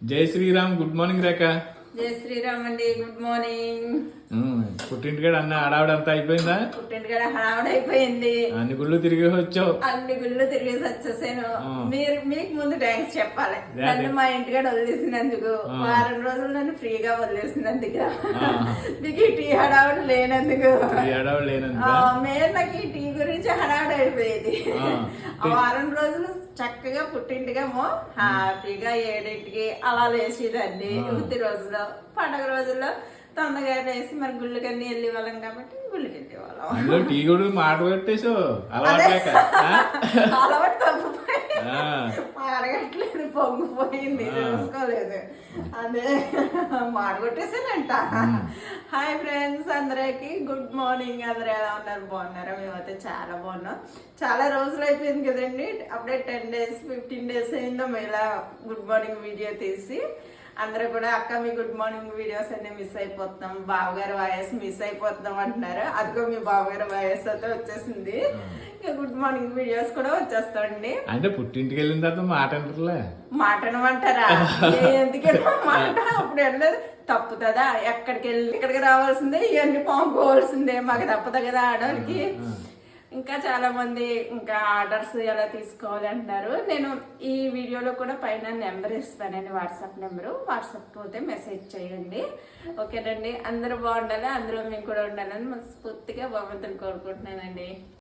జై Sriram. Good morning రేఖ. జై శ్రీరామ్ అండి. Good morning. పుట్టింటికాడ అన్న హడావిడంతా అయిపోయిందా? పుట్టింటికాడ హడావుడి అయిపోయింది. అన్ని గుళ్ళు తిరిగి వచ్చావు? అన్ని గుళ్ళు తిరిగేసి వచ్చేసాను. మీకు ముందు థ్యాంక్స్ చెప్పాలి. నన్ను మా ఇంటికాడ వదిలేసినందుకు, వారం రోజులు నన్ను ఫ్రీగా వదిలేసినందుకు, మీకు ఈ టీ హడావుడి లేనందుకు. మెయిన్ నాకు ఈ టీ గురించి హడావుడి అయిపోయేది. ఆ వారం రోజులు చక్కగా పుట్టింటికేమో హ్యాపీగా 7ంటికి అలా లేచేదాన్ని. ఉత్తి రోజులో పండగ రోజుల్లో తొందరగా లేసి మరి గుళ్ళకన్నీ వెళ్ళే వాళ్ళం కాబట్టి గుళ్ళకి వెళ్ళే వాళ్ళం. టీ కూడా మాట పెట్టేసావు. అలవాటు తప్పిపోయి మాడగట్లేదు, పొంగిపోయింది, చూసుకోలేదు. అదే మాడగొట్టేసానంట. హాయ్ ఫ్రెండ్స్, అందరికి గుడ్ మార్నింగ్. అందరూ ఎలా ఉన్నారు? బాగున్నారా? మేమైతే చాలా బాగున్నాం. చాలా రోజులు అయిపోయింది కదండి. అప్పుడే 10 days 15 days అయిందో ఇలా గుడ్ మార్నింగ్ వీడియో తీసి. అందరూ కూడా అక్క మీ గుడ్ మార్నింగ్ వీడియోస్ అన్ని మిస్ అయిపోతున్నాం, బావగారు వాయిస్ మిస్ అయిపోతున్నాం అంటున్నారు. అదిగో మీ బావగారు వాయిస్ అయితే వచ్చేసింది. ఇక గుడ్ మార్నింగ్ వీడియోస్ కూడా వచ్చేస్తాండి. అంటే పుట్టింటికి వెళ్ళిన తర్వాత మాట మాట అనమంటారా? ఎందుకంటే మాట అప్పుడు వెళ్ళదు. తప్పుతుందా? ఇక్కడికి రావాల్సిందే, ఇవన్నీ పంపుకోవాల్సిందే. మాకు తప్పదు కదా ఆడవాళ్ళకి. ఇంకా చాలా మంది ఇంకా ఆర్డర్స్ ఎలా తీసుకోవాలి అంటున్నారు. నేను ఈ వీడియోలో కూడా పైన నెంబర్ ఇస్తానండి, వాట్సాప్ నెంబరు. వాట్సాప్ పోతే మెసేజ్ చేయండి. ఓకేనండి. అందరూ బాగుండాలి, అందులో మేము కూడా ఉండాలని మనస్ఫూర్తిగా భగవంతుని కోరుకుంటున్నానండి.